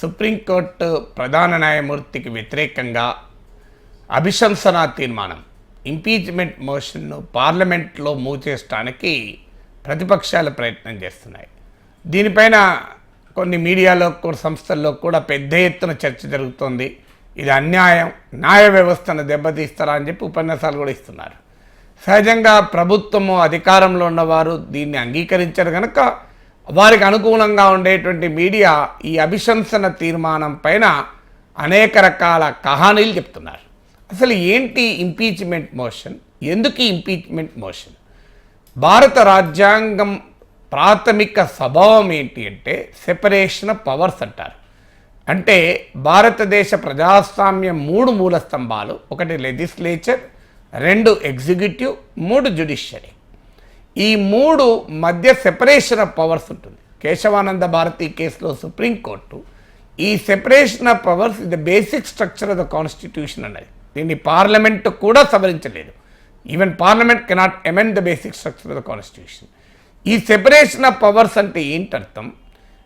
Supreme court ప్రధాన న్యాయమూర్తికి వ్యతిరేకంగా అభిశంసన తీర్మానం ఇంపీచ్మెంట్ మోషన్ను పార్లమెంట్లో మూవ్ చేయడానికి ప్రతిపక్షాలు ప్రయత్నం చేస్తున్నాయి. దీనిపైన కొన్ని మీడియాలో కొన్ని సంస్థల్లో కూడా పెద్ద ఎత్తున చర్చ జరుగుతోంది. ఇది అన్యాయం, న్యాయ వ్యవస్థను దెబ్బతీస్తారా అని చెప్పి ఉపన్యాసాలు కూడా ఇస్తున్నారు. సహజంగా ప్రభుత్వము అధికారంలో ఉన్నవారు దీన్ని అంగీకరించారు కనుక వారికి అనుకూలంగా ఉండేటువంటి మీడియా ఈ అభిశంసన తీర్మానం పైన అనేక రకాల కహానీలు చెప్తున్నారు. అసలు ఏంటి ఇంపీచ్మెంట్ మోషన్, ఎందుకు ఇంపీచ్మెంట్ మోషన్? భారత రాజ్యాంగం ప్రాథమిక స్వభావం ఏంటి అంటే సెపరేషన్ ఆఫ్ పవర్స్ అంటారు. అంటే భారతదేశ ప్రజాస్వామ్యం 3 మూల స్తంభాలు: 1 లెజిస్లేచర్, 2 ఎగ్జిక్యూటివ్, 3 జ్యుడిషియరీ. ఈ 3 మధ్య సెపరేషన్ ఆఫ్ పవర్స్ ఉంటుంది. కేశవానంద భారతి కేసులో సుప్రీంకోర్టు ఈ సెపరేషన్ ఆఫ్ పవర్స్ ఇది basic structure of the constitution అన్నది. దీన్ని పార్లమెంటు కూడా సవరించలేదు. Even parliament cannot amend the basic structure of the constitution. ఈ సెపరేషన్ ఆఫ్ పవర్స్ అంటే ఏంటర్థం?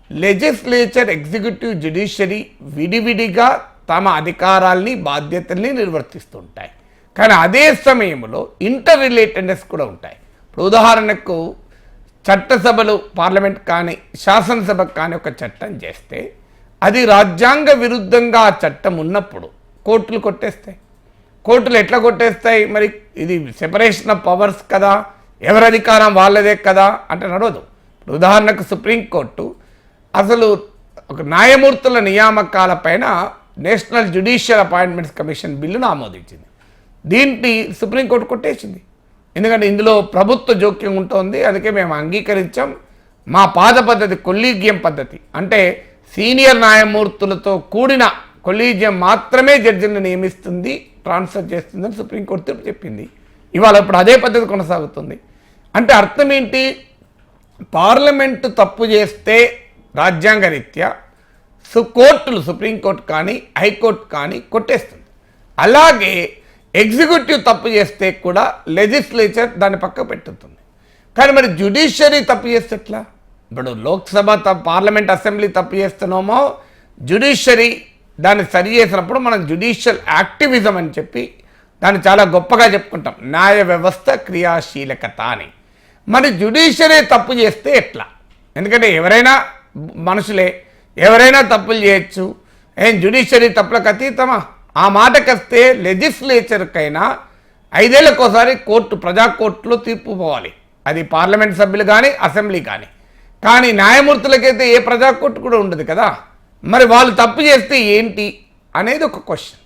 లెజిస్లేచర్, ఎగ్జిక్యూటివ్, జ్యుడిషియరీ విడివిడిగా తమ అధికారాల్ని, బాధ్యతల్ని నిర్వర్తిస్తుంటాయి. కానీ అదే సమయంలో ఇంటర్ రిలేటెడ్నెస్ కూడా ఉంటాయి. ఇప్పుడు ఉదాహరణకు చట్టసభలు, పార్లమెంట్ కానీ శాసనసభకు కానీ ఒక చట్టం చేస్తే అది రాజ్యాంగ విరుద్ధంగా ఆ చట్టం ఉన్నప్పుడు కోర్టులు కొట్టేస్తాయి. కోర్టులు ఎట్లా కొట్టేస్తాయి? మరి ఇది సెపరేషన్ ఆఫ్ పవర్స్ కదా, ఎవరి అధికారం వాళ్ళదే కదా అంటే నడవదు. ఉదాహరణకు సుప్రీంకోర్టు అసలు ఒక న్యాయమూర్తుల నియామకాల పైన నేషనల్ జ్యుడిషియల్ అపాయింట్మెంట్స్ కమిషన్ బిల్లును ఆమోదించింది. దీన్ని సుప్రీంకోర్టు కొట్టేసింది. ఎందుకంటే ఇందులో ప్రభుత్వ జోక్యం ఉంటుంది. అందుకే మేము అంగీకరించాం. మా పాత పద్ధతి కొలీజియం పద్ధతి, అంటే సీనియర్ న్యాయమూర్తులతో కూడిన కొలీజియం మాత్రమే జడ్జిని నియమిస్తుంది, ట్రాన్స్ఫర్ చేస్తుందని సుప్రీంకోర్టు తీర్పు చెప్పింది. ఇవాళ ఇప్పుడు అదే పద్ధతి కొనసాగుతుంది. అంటే అర్థం ఏంటి? పార్లమెంటు తప్పు చేస్తే రాజ్యాంగరీత్యా కోర్టులు, సుప్రీంకోర్టు కానీ హైకోర్టు కానీ కొట్టేస్తుంది. అలాగే ఎగ్జిక్యూటివ్ తప్పు చేస్తే కూడా లెజిస్లేచర్ దాన్ని పక్క పెట్టుతుంది. కానీ మరి జ్యుడిషియరీ తప్పు చేస్తే ఎట్లా? ఇప్పుడు లోక్సభ పార్లమెంట్ అసెంబ్లీ తప్పు చేస్తున్నామో జ్యుడిషియరీ దాన్ని సరి చేసినప్పుడు మనం జ్యుడిషియల్ యాక్టివిజం అని చెప్పి దాన్ని చాలా గొప్పగా చెప్పుకుంటాం, న్యాయ వ్యవస్థ క్రియాశీలకత అని. మరి జ్యుడిషియరీ తప్పు చేస్తే ఎట్లా? ఎందుకంటే ఎవరైనా మనుషులే, ఎవరైనా తప్పులు చేయొచ్చు. జ్యుడిషియరీ తప్పులకు అతీతమా? ఆ మాటకొస్తే లెజిస్లేచర్కైనా 5 ఏళ్లకోసారి కోర్టు, ప్రజాకోర్టులో తీర్పు పోవాలి. అది పార్లమెంట్ సభ్యులు కానీ అసెంబ్లీ కానీ. కానీ న్యాయమూర్తులకైతే ఏ ప్రజాకోర్టు కూడా ఉండదు కదా. మరి వాళ్ళు తప్పు చేస్తే ఏంటి అనేది ఒక క్వశ్చన్.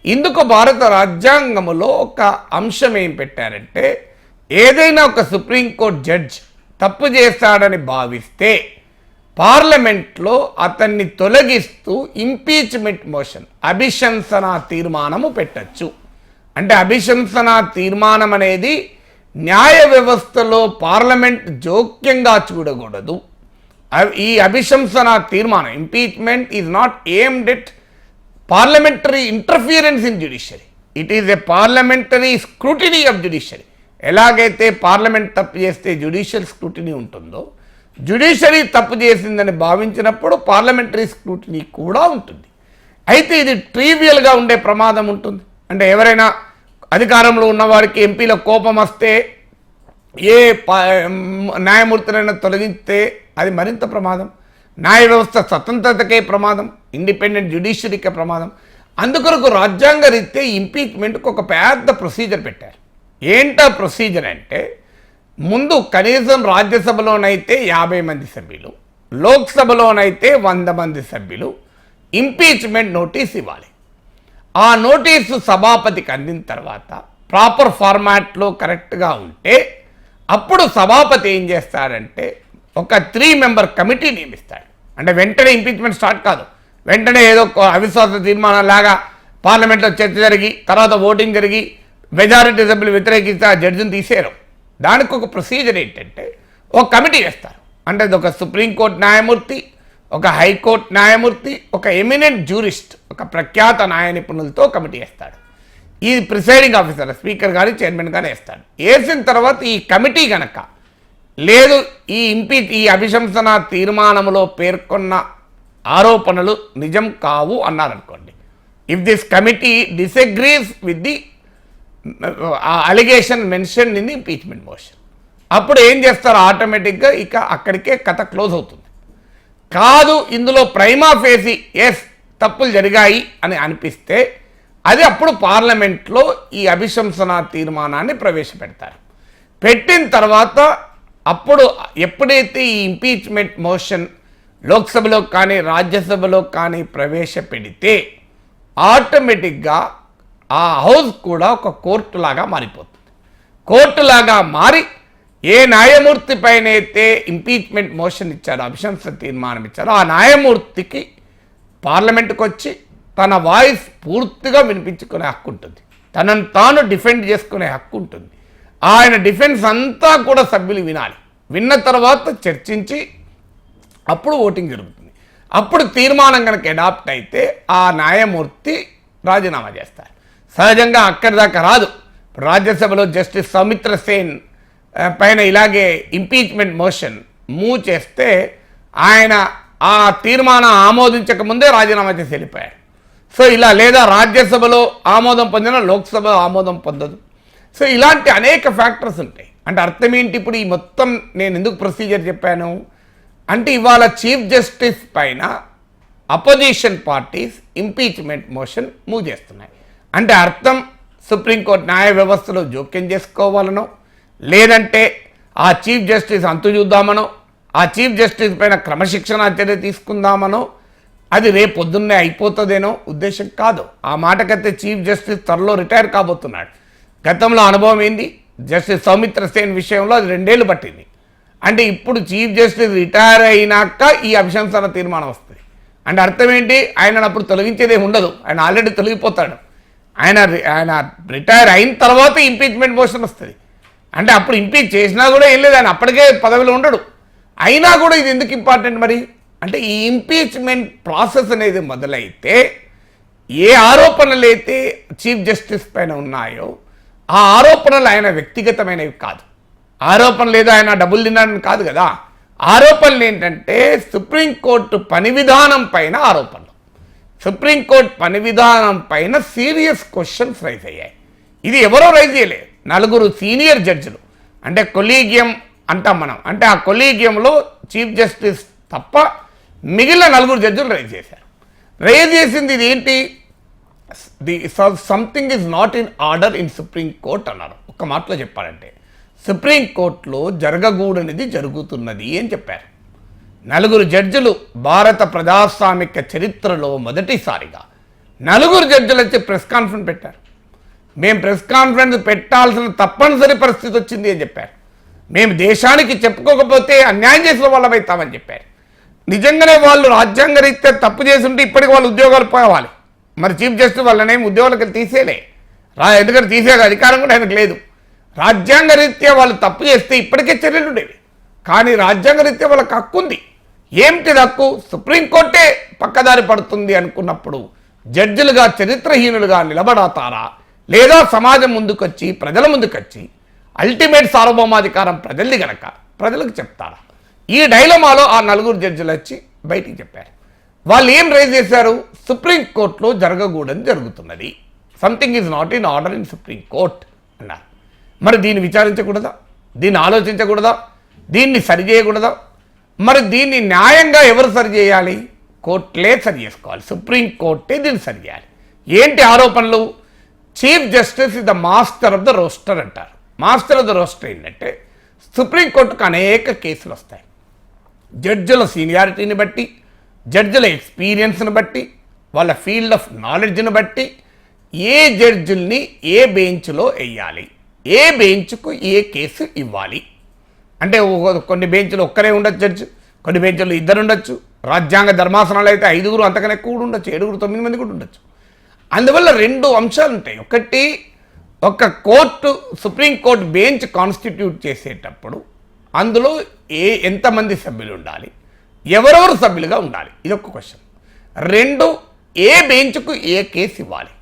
ఇందుకు భారత రాజ్యాంగంలో ఒక అంశం ఏం పెట్టారంటే, ఏదైనా ఒక సుప్రీంకోర్టు జడ్జ్ తప్పు చేస్తాడని భావిస్తే పార్లమెంట్లో అతన్ని తొలగిస్తూ ఇంపీచ్మెంట్ మోషన్, అభిశంసన తీర్మానము పెట్టచ్చు. అంటే అభిశంసన తీర్మానం అనేది న్యాయ వ్యవస్థలో పార్లమెంట్ జోక్యంగా చూడకూడదు. ఈ అభిశంసన తీర్మానం, impeachment is not aimed at parliamentary interference in judiciary, it is a parliamentary scrutiny of judiciary. ఎలాగైతే పార్లమెంట్ తప్పు చేస్తే జ్యుడిషియల్ స్క్రూటినీ ఉంటుందో, జ్యుడిషియరీ తప్పు చేసిందని భావించినప్పుడు పార్లమెంటరీ స్క్రూటినీ కూడా ఉంటుంది. అయితే ఇది ట్రివియల్గా ఉండే ప్రమాదం ఉంటుంది. అంటే ఎవరైనా అధికారంలో ఉన్నవారికి ఎంపీల కోపం వస్తే ఏ న్యాయమూర్తులైనా తొలగిస్తే అది మరింత ప్రమాదం. న్యాయ వ్యవస్థ స్వతంత్రతకే ప్రమాదం, ఇండిపెండెంట్ జ్యుడిషియరీకే ప్రమాదం. అందుకొరకు రాజ్యాంగ రీత్యా ఇంపీచ్మెంట్కి ఒక పెద్ద ప్రొసీజర్ పెట్టారు. ఏంటా ప్రొసీజర్ అంటే, ముందు కనీసం రాజ్యసభలోనైతే 50 మంది సభ్యులు, లోక్సభలోనైతే 100 మంది సభ్యులు ఇంపీచ్మెంట్ నోటీస్ ఇవ్వాలి. ఆ నోటీసు సభాపతికి అందిన తర్వాత ప్రాపర్ ఫార్మాట్లో కరెక్ట్గా ఉంటే అప్పుడు సభాపతి ఏం చేస్తాడంటే ఒక 3 మెంబర్ కమిటీ నియమిస్తాడు. అంటే వెంటనే ఇంపీచ్మెంట్ స్టార్ట్ కాదు. వెంటనే ఏదో అవిశ్వాస తీర్మానం లాగా పార్లమెంట్లో చర్చ జరిగి తర్వాత ఓటింగ్ జరిగి మెజారిటీ సభ్యులు వ్యతిరేకిస్తే ఆ జడ్జిని తీసేయరు. దానికి ఒక ప్రొసీజర్ ఏంటంటే ఒక కమిటీ వేస్తారు. అంటే అది ఒక సుప్రీంకోర్టు న్యాయమూర్తి, ఒక హైకోర్టు న్యాయమూర్తి, ఒక ఎమినెంట్ జ్యూరిస్ట్, ఒక ప్రఖ్యాత న్యాయ నిపుణులతో కమిటీ వేస్తాడు. ఈ ప్రిసైడింగ్ ఆఫీసర్, స్పీకర్ కానీ చైర్మన్ కానీ వేస్తాడు. వేసిన తర్వాత ఈ కమిటీ కనుక లేదు ఈ అభిశంసన తీర్మానంలో పేర్కొన్న ఆరోపణలు నిజం కావు అన్నారనుకోండి, if this committee disagrees with the allegation mention in the impeachment motion, అప్పుడు ఏం చేస్తారు, ఆటోమేటిక్గా ఇక అక్కడికే కథ క్లోజ్ అవుతుంది. కాదు ఇందులో ప్రైమా ఫేసి ఎస్ తప్పులు జరిగాయి అని అనిపిస్తే అది అప్పుడు పార్లమెంట్లో ఈ అభిశంసన తీర్మానాన్ని ప్రవేశపెడతారు. పెట్టిన తర్వాత అప్పుడు ఎప్పుడైతే ఈ ఇంపీచ్మెంట్ మోషన్ లోక్సభలో కానీ రాజ్యసభలో కానీ ప్రవేశపెడితే ఆటోమేటిక్గా ఆ హౌస్ కూడా ఒక కోర్టులాగా మారిపోతుంది. కోర్టులాగా మారి ఏ న్యాయమూర్తి పైన అయితే ఇంపీచ్మెంట్ మోషన్ ఇచ్చారో, అభిశంసన తీర్మానం ఇచ్చారో, ఆ న్యాయమూర్తికి పార్లమెంట్కి వచ్చి తన వాయిస్ పూర్తిగా వినిపించుకునే హక్కు ఉంటుంది, తనను తాను డిఫెండ్ చేసుకునే హక్కు ఉంటుంది. ఆయన డిఫెన్స్ అంతా కూడా సభ్యులు వినాలి. విన్న తర్వాత చర్చించి అప్పుడు ఓటింగ్ జరుగుతుంది. అప్పుడు తీర్మానం కనుక అడాప్ట్ అయితే ఆ న్యాయమూర్తి రాజీనామా చేస్తారు. సహజంగా అక్కడి దాకా రాదు. రాజ్యసభలో జస్టిస్ సౌమిత్ర సేన్ పైన ఇలాగే ఇంపీచ్మెంట్ మోషన్ మూవ్ చేస్తే ఆయన ఆ తీర్మానం ఆమోదించక ముందే రాజీనామా చేసి వెళ్ళిపోయారు. సో ఇలా లేదా రాజ్యసభలో ఆమోదం పొందిన లోక్సభ ఆమోదం పొందదు. సో ఇలాంటి అనేక ఫ్యాక్టర్స్ ఉంటాయి. అంటే అర్థం ఏంటి, ఇప్పుడు ఈ మొత్తం నేను ఎందుకు ప్రొసీజర్ చెప్పాను అంటే, ఇవాళ చీఫ్ జస్టిస్ పైన opposition parties impeachment motion move చేస్తున్నాయి. అంటే అర్థం సుప్రీంకోర్టు న్యాయ వ్యవస్థలో జోక్యం చేసుకోవాలనో, లేదంటే ఆ చీఫ్ జస్టిస్ అంతు చూద్దామనో, ఆ చీఫ్ జస్టిస్ పైన క్రమశిక్షణా చర్య తీసుకుందామనో, అది రేపు పొద్దున్నే అయిపోతుందేనో ఉద్దేశం కాదు. ఆ మాటకైతే చీఫ్ జస్టిస్ త్వరలో రిటైర్ కాబోతున్నాడు. గతంలో అనుభవం ఏంది, జస్టిస్ సౌమిత్ర సేన్ విషయంలో అది 2 ఏళ్ళు పట్టింది. అంటే ఇప్పుడు చీఫ్ జస్టిస్ రిటైర్ అయినాక ఈ అభిశంసన తీర్మానం వస్తుంది. అంటే అర్థం ఏంటి, ఆయన అప్పుడు తొలగించేది ఏమి ఉండదు, ఆయన ఆల్రెడీ తొలగిపోతాడు. ఆయన రిటైర్ అయిన తర్వాత ఇంపీచ్మెంట్ మోషన్ వస్తుంది. అంటే అప్పుడు ఇంపీచ్ చేసినా కూడా ఏం లేదు, ఆయన అప్పటికే పదవిలో ఉండడు. అయినా కూడా ఇది ఎందుకు ఇంపార్టెంట్ మరి అంటే, ఈ ఇంపీచ్మెంట్ ప్రాసెస్ అనేది మొదలైతే ఏ ఆరోపణలు అయితే చీఫ్ జస్టిస్ పైన ఉన్నాయో ఆ ఆరోపణలు ఆయన వ్యక్తిగతమైనవి కాదు. ఆరోపణలు ఏదో ఆయన డబ్బులు తిన్నాడని కాదు కదా. ఆరోపణలు ఏంటంటే సుప్రీంకోర్టు పని విధానం పైన ఆరోపణలు. సుప్రీంకోర్టు పని విధానం పైన సీరియస్ క్వశ్చన్స్ రైజ్ అయ్యాయి. ఇది ఎవరో రైజ్ చేయలేదు, 4 సీనియర్ జడ్జిలు, అంటే కొలీగియం అంటాం మనం. అంటే ఆ కొలీగియంలో చీఫ్ జస్టిస్ తప్ప మిగిలిన 4 జడ్జిలు రైజ్ చేశారు. రైజ్ చేసింది ఇది ఏంటి, something is not in order in supreme court అన్నారు. ఒక్క మాటలో చెప్పాలంటే సుప్రీంకోర్టులో జరగకూడనిది జరుగుతున్నది అని చెప్పారు. 4 జడ్జిలు భారత ప్రజాస్వామిక చరిత్రలో మొదటిసారిగా 4 జడ్జిలు వచ్చి ప్రెస్ కాన్ఫరెన్స్ పెట్టారు. మేము ప్రెస్ కాన్ఫరెన్స్ పెట్టాల్సిన తప్పనిసరి పరిస్థితి వచ్చింది అని చెప్పారు. మేము దేశానికి చెప్పుకోకపోతే అన్యాయం చేసిన వాళ్ళమవుతామని చెప్పారు. నిజంగానే వాళ్ళు రాజ్యాంగరీత్యా తప్పు చేసి ఉంటే ఇప్పటికి వాళ్ళు ఉద్యోగాలు పోవాలి. మరి చీఫ్ జస్టిస్ వాళ్ళనేమి ఉద్యోగాలకు తీసేలే, ఎందుకంటే తీసే అధికారం కూడా ఆయనకు లేదు. రాజ్యాంగరీత్యా వాళ్ళు తప్పు చేస్తే ఇప్పటికే చర్యలు ఉండేవి. కానీ రాజ్యాంగరీత్యా వాళ్ళకి హక్కు ఉంది. ఏమిటి హక్కు, సుప్రీంకోర్టే పక్కదారి పడుతుంది అనుకున్నప్పుడు జడ్జిలుగా చరిత్రహీనులుగా నిలబడతారా, లేదా సమాజం ముందుకొచ్చి ప్రజల ముందుకొచ్చి అల్టిమేట్ సార్వభౌమాధికారం ప్రజల్ది గనక ప్రజలకు చెప్తారా? ఈ డైలమాలో ఆ 4 జడ్జిలు వచ్చి బయటికి చెప్పారు. వాళ్ళు ఏం రైజ్ చేశారు, సుప్రీంకోర్టులో జరగకూడని జరుగుతున్నది, something is not in order in Supreme Court అన్నారు. మరి దీన్ని విచారించకూడదా, దీన్ని ఆలోచించకూడదా, దీన్ని సరిచేయకూడదా? మరి దీన్ని న్యాయంగా ఎవరు సరిచేయాలి, కోర్టులే సరి చేసుకోవాలి, సుప్రీంకోర్టే దీన్ని సరిచేయాలి. ఏంటి ఆరోపణలు, chief justice is the master of the roster అంటారు. మాస్టర్ ఆఫ్ ద రోస్టర్ ఏంటంటే సుప్రీంకోర్టుకు అనేక కేసులు వస్తాయి. జడ్జిల సీనియారిటీని బట్టి, జడ్జిల ఎక్స్పీరియన్స్ని బట్టి, వాళ్ళ ఫీల్డ్ ఆఫ్ నాలెడ్జ్ని బట్టి ఏ జడ్జిల్ని ఏ బెంచ్లో వేయాలి, ఏ బెంచ్కు ఏ కేసు ఇవ్వాలి. అంటే కొన్ని బెంచ్లు ఒక్కరే ఉండొచ్చు జడ్జి, కొన్ని బెంచ్లు 2 ఉండొచ్చు. రాజ్యాంగ ధర్మాసనాలు అయితే 5 అంతకన్నా ఎక్కువ కూడా ఉండొచ్చు, 7, 9 మంది కూడా ఉండొచ్చు. అందువల్ల 2 అంశాలు ఉంటాయి. ఒకటి, ఒక కోర్టు సుప్రీంకోర్టు బెంచ్ కాన్స్టిట్యూట్ చేసేటప్పుడు అందులో ఎంతమంది సభ్యులు ఉండాలి, ఎవరెవరు సభ్యులుగా ఉండాలి, ఇదొక క్వశ్చన్. 2, ఏ బెంచ్కు ఏ కేసు ఇవ్వాలి.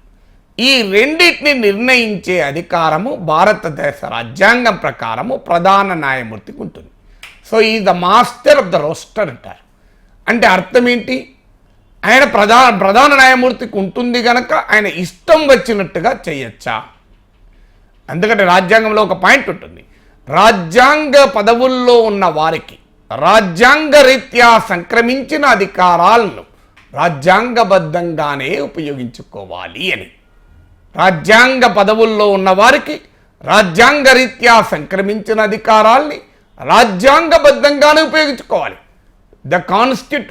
ఈ రెండింటిని నిర్ణయించే అధికారము భారతదేశ రాజ్యాంగం ప్రకారము ప్రధాన న్యాయమూర్తికి ఉంటుంది. సో ఈ the master of the roster అంటారు. అంటే అర్థం ఏంటి, ఆయన ప్రధాన న్యాయమూర్తికి ఉంటుంది కనుక ఆయన ఇష్టం వచ్చినట్టుగా చేయొచ్చా? ఎందుకంటే రాజ్యాంగంలో ఒక పాయింట్ ఉంటుంది, రాజ్యాంగ పదవుల్లో ఉన్న వారికి రాజ్యాంగ రీత్యా సంక్రమించిన అధికారాలను రాజ్యాంగబద్ధంగానే ఉపయోగించుకోవాలి అని. రాజ్యాంగ పదవుల్లో ఉన్న వారికి రాజ్యాంగ రీత్యా సంక్రమించిన అధికారాల్ని రాజ్యాంగబద్ధంగానే ఉపయోగించుకోవాలి.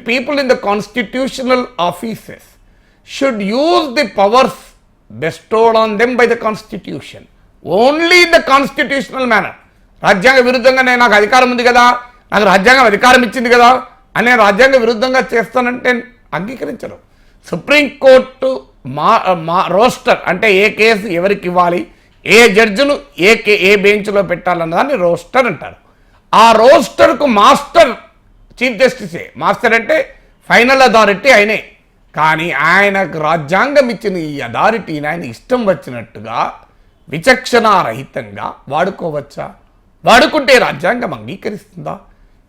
People in the constitutional offices should use the powers bestowed on them by the constitution only in the constitutional manner. రాజ్యాంగ విరుద్ధంగా నాకు అధికారం ఉంది కదా, నాకు రాజ్యాంగం అధికారం ఇచ్చింది కదా అని రాజ్యాంగ విరుద్ధంగా చేస్తానంటే అంగీకరించరు. సుప్రీంకోర్టు రోస్టర్ అంటే ఏ కేసు ఎవరికి ఇవ్వాలి, ఏ జడ్జిను ఏ బెంచ్లో పెట్టాలన్నదాన్ని రోస్టర్ అంటారు. ఆ రోస్టర్కు మాస్టర్ చీఫ్ జస్టిసే. మాస్టర్ అంటే ఫైనల్ అథారిటీ ఆయనే. కానీ ఆయనకు రాజ్యాంగం ఇచ్చిన ఈ అథారిటీని ఆయన ఇష్టం వచ్చినట్టుగా విచక్షణారహితంగా వాడుకోవచ్చా? వాడుకుంటే రాజ్యాంగం అంగీకరిస్తుందా?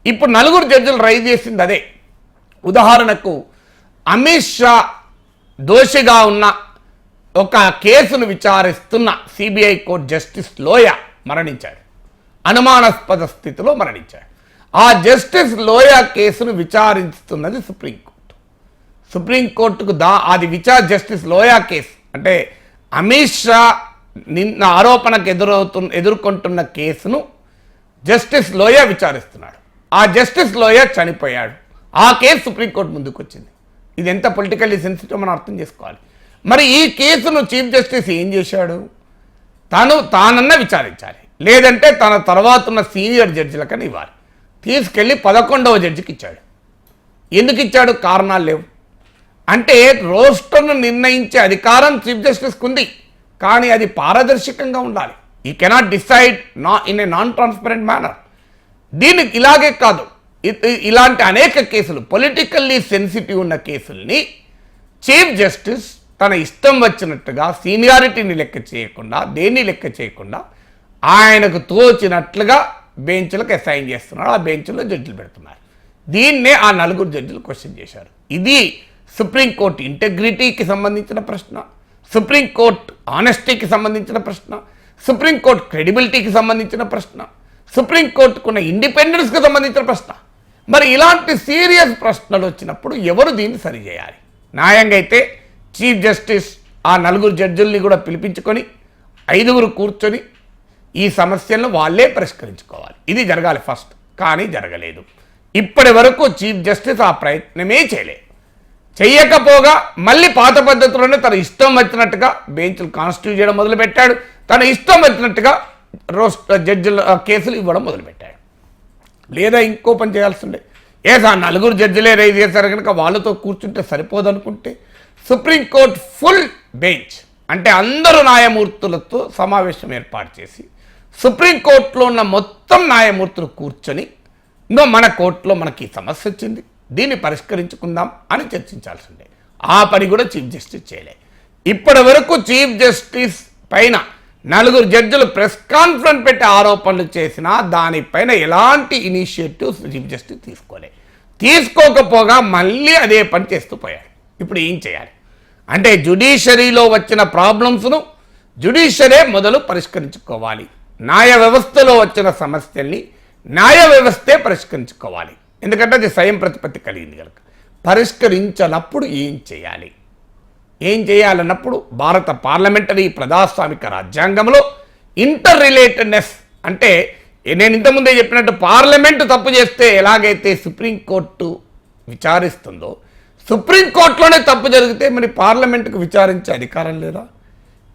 ఇప్పుడు 4 జడ్జిలు రైజ్ చేసింది అదే. ఉదాహరణకు అమిత్ షా దోషిగా ఉన్న ఒక కేసును విచారిస్తున్న సిబిఐ కోర్టు జస్టిస్ లోయా మరణించాడు. అనుమానాస్పద స్థితిలో మరణించాడు. ఆ జస్టిస్ లోయా కేసును విచారిస్తున్నది సుప్రీంకోర్టు. సుప్రీంకోర్టుకు అది జస్టిస్ లోయా కేసు అంటే అమిత్ షా నిన్న ఆరోపణకు ఎదుర్కొంటున్న కేసును జస్టిస్ లోయా విచారిస్తున్నాడు. ఆ జస్టిస్ లోయా చనిపోయాడు. ఆ కేసు సుప్రీంకోర్టు ముందుకు వచ్చింది. ఇది ఎంత పొలిటికల్లీ సెన్సిటివ్ మనం అర్థం చేసుకోవాలి. మరి ఈ కేసును చీఫ్ జస్టిస్ ఏం చేశాడు? తానన్నా విచారించాలి, లేదంటే తన తర్వాత ఉన్న సీనియర్ జడ్జిలకని ఇవ్వాలి. తీసుకెళ్ళి 11వ జడ్జికి ఇచ్చాడు. ఎందుకు ఇచ్చాడు? కారణాలు లేవు. అంటే రోస్టర్ను నిర్ణయించే అధికారం చీఫ్ జస్టిస్కి ఉంది, కానీ అది పారదర్శకంగా ఉండాలి. ఈ cannot decide in a non transparent manner. దీనికి ఇలాగే కాదు, ఇలాంటి అనేక కేసులు పొలిటికల్లీ సెన్సిటివ్ ఉన్న కేసుల్ని చీఫ్ జస్టిస్ తన ఇష్టం వచ్చినట్టుగా సీనియారిటీని లెక్క చేయకుండా దేన్ని లెక్క చేయకుండా ఆయనకు తోచినట్లుగా బెంచ్లకు అసైన్ చేస్తున్నాడు. ఆ బెంచ్లో జడ్జిలు పెడుతున్నారు. దీన్నే ఆ 4 జడ్జిలు క్వశ్చన్ చేశారు. ఇది సుప్రీంకోర్టు ఇంటెగ్రిటీకి సంబంధించిన ప్రశ్న, సుప్రీంకోర్టు ఆనెస్టీకి సంబంధించిన ప్రశ్న, సుప్రీంకోర్టు క్రెడిబిలిటీకి సంబంధించిన ప్రశ్న, సుప్రీంకోర్టుకున్న ఇండిపెండెన్స్కి సంబంధించిన ప్రశ్న. మరి ఇలాంటి సీరియస్ ప్రశ్నలు వచ్చినప్పుడు ఎవరు దీన్ని సరిచేయాలి? న్యాయంగా అయితే చీఫ్ జస్టిస్ ఆ 4 జడ్జిల్ని కూడా పిలిపించుకొని 5 కూర్చొని ఈ సమస్యలను వాళ్ళే పరిష్కరించుకోవాలి. ఇది జరగాలి ఫస్ట్. కానీ జరగలేదు. ఇప్పటి వరకు చీఫ్ జస్టిస్ ఆ ప్రయత్నమే చేయకపోగా మళ్ళీ పాత పద్ధతిలోనే తన ఇష్టం వచ్చినట్టుగా బెంచ్లు కాన్స్టిట్యూట్ చేయడం మొదలుపెట్టాడు. తన ఇష్టం వచ్చినట్టుగా జడ్జిల కేసులు ఇవ్వడం మొదలుపెట్టాడు. లేదా ఇంకో పని చేయాల్సి ఉండే. ఆ 4 జడ్జిలే రైజ్ చేశారు కనుక వాళ్ళతో కూర్చుంటే సరిపోదనుకుంటే సుప్రీంకోర్టు ఫుల్ బెంచ్ అంటే అందరూ న్యాయమూర్తులతో సమావేశం ఏర్పాటు చేసి సుప్రీంకోర్టులో ఉన్న మొత్తం న్యాయమూర్తులు కూర్చొని ఇంకో మన కోర్టులో మనకి ఈ సమస్య వచ్చింది, దీన్ని పరిష్కరించుకుందాం అని చర్చించాల్సి ఉండే. ఆ పని కూడా చీఫ్ జస్టిస్ చేయలే. ఇప్పటి వరకు చీఫ్ జస్టిస్ పైన 4 జడ్జిలు ప్రెస్ కాన్ఫరెన్స్ పెట్టి ఆరోపణలు చేసినా దానిపైన ఎలాంటి ఇనిషియేటివ్స్ చీఫ్ జస్టిస్ తీసుకోకపోగా మళ్ళీ అదే పని చేస్తూ పోయాడు. ఇప్పుడు ఏం చేయాలి అంటే జ్యుడిషియరీలో వచ్చిన ప్రాబ్లమ్స్ను జ్యుడిషియరీ మొదలు పరిష్కరించుకోవాలి. న్యాయ వ్యవస్థలో వచ్చిన సమస్యల్ని న్యాయ వ్యవస్థే పరిష్కరించుకోవాలి. ఎందుకంటే అది స్వయం ప్రతిపత్తి కలిగింది కనుక. పరిష్కరించనప్పుడు ఏం చేయాలన్నప్పుడు భారత పార్లమెంటరీ ప్రజాస్వామిక రాజ్యాంగంలో ఇంటర్ రిలేటెడ్నెస్ అంటే నేను ఇంతకుముందే చెప్పినట్టు పార్లమెంటు తప్పు చేస్తే ఎలాగైతే సుప్రీంకోర్టు విచారిస్తుందో సుప్రీంకోర్టులోనే తప్పు జరిగితే మరి పార్లమెంటుకు విచారించే అధికారం లేదా?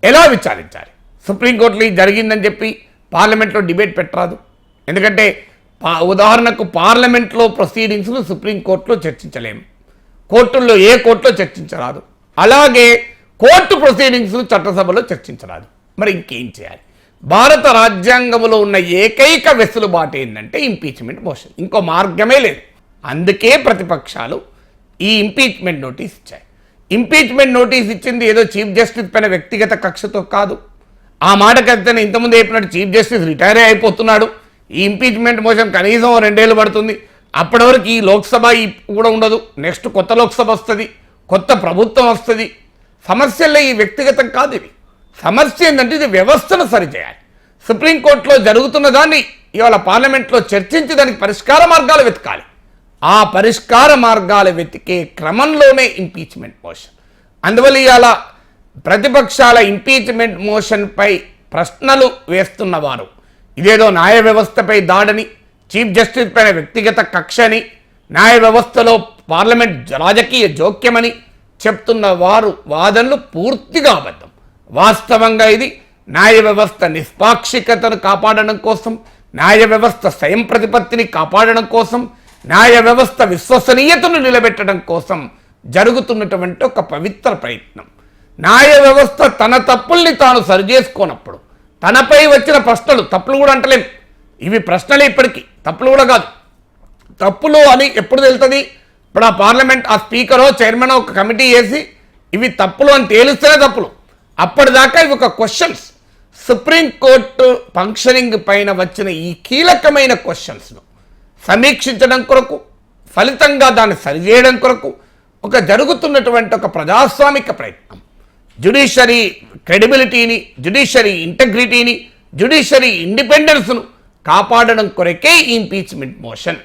ఎలా విచారించాలి? సుప్రీంకోర్టులో జరిగిందని చెప్పి పార్లమెంట్లో డిబేట్ పెట్టరాదు. ఎందుకంటే ఉదాహరణకు పార్లమెంట్లో ప్రొసీడింగ్స్ను సుప్రీంకోర్టులో చర్చించలేము, కోర్టుల్లో ఏ కోర్టులో చర్చించరాదు. అలాగే కోర్టు ప్రొసీడింగ్స్ను చట్టసభలో చర్చించరాదు. మరి ఇంకేం చేయాలి? భారత రాజ్యాంగంలో ఉన్న ఏకైక వెసులుబాటు ఏంటంటే ఇంపీచ్మెంట్ మోషన్. ఇంకో మార్గమే లేదు. అందుకే ప్రతిపక్షాలు ఈ ఇంపీచ్మెంట్ నోటీస్ ఇచ్చాయి. ఇంపీచ్మెంట్ నోటీస్ ఇచ్చింది ఏదో చీఫ్ జస్టిస్ పైన వ్యక్తిగత కక్షతో కాదు. ఆ మాటకైతే ఇంతకుముందు చెప్పినట్టు చీఫ్ జస్టిస్ రిటైర్ అయిపోతున్నాడు. ఈ ఇంపీచ్మెంట్ మోషన్ కనీసం 2 ఏళ్ళు పడుతుంది. అప్పటి వరకు ఈ లోక్సభ కూడా ఉండదు. నెక్స్ట్ కొత్త లోక్సభ వస్తుంది. కొత్త ప్రభుత్వం వస్తుంది. సమస్యల్లో ఈ వ్యక్తిగతం కాదు, ఇది సమస్య ఏంటంటే ఇది వ్యవస్థను సరిచేయాలి. సుప్రీంకోర్టులో జరుగుతున్న దాన్ని ఇవాళ పార్లమెంట్లో చర్చించి దానికి పరిష్కార మార్గాలు వెతకాలి. ఆ పరిష్కార మార్గాలు వెతికే క్రమంలోనే ఇంపీచ్మెంట్ మోషన్. అందువల్ల ఇవాళ ప్రతిపక్షాల ఇంపీచ్మెంట్ మోషన్పై ప్రశ్నలు వేస్తున్నవారు ఇదేదో న్యాయ వ్యవస్థపై దాడని, చీఫ్ జస్టిస్ పైన వ్యక్తిగత కక్షని, న్యాయ వ్యవస్థలో పార్లమెంట్ రాజకీయ జోక్యమని చెప్తున్న వారు వాదనలు పూర్తిగా అబద్ధం. వాస్తవంగా ఇది న్యాయ వ్యవస్థ నిష్పాక్షికతను కాపాడడం కోసం, న్యాయ వ్యవస్థ స్వయం ప్రతిపత్తిని కాపాడడం కోసం, న్యాయ వ్యవస్థ విశ్వసనీయతను నిలబెట్టడం కోసం జరుగుతున్నటువంటి ఒక పవిత్ర ప్రయత్నం. న్యాయ వ్యవస్థ తన తప్పుల్ని తాను సరిచేసుకోనప్పుడు తనపై వచ్చిన ప్రశ్నలు, తప్పులు కూడా అంటలేం, ఇవి ప్రశ్నలే, ఇప్పటికీ తప్పులు కూడా కాదు, తప్పులు అని ఎప్పుడు తెలుస్తుంది? ఇప్పుడు ఆ పార్లమెంట్ ఆ స్పీకరో చైర్మనో ఒక కమిటీ వేసి ఇవి తప్పులు అని తేలిస్తేనే తప్పులు. అప్పటిదాకా ఇవి ఒక క్వశ్చన్స్. సుప్రీంకోర్టు ఫంక్షనింగ్ పైన వచ్చిన ఈ కీలకమైన క్వశ్చన్స్ను సమీక్షించడం కొరకు, ఫలితంగా దాన్ని సరిచేయడం కొరకు ఒక జరుగుతున్నటువంటి ఒక ప్రజాస్వామిక ప్రయత్నం, జ్యుడిషియరీ క్రెడిబిలిటీని, జ్యుడిషియరీ ఇంటగ్రిటీని, జ్యుడిషియరీ ఇండిపెండెన్స్ను కాపాడడం కొరకే ఈ ఇంపీచ్మెంట్ మోషన్.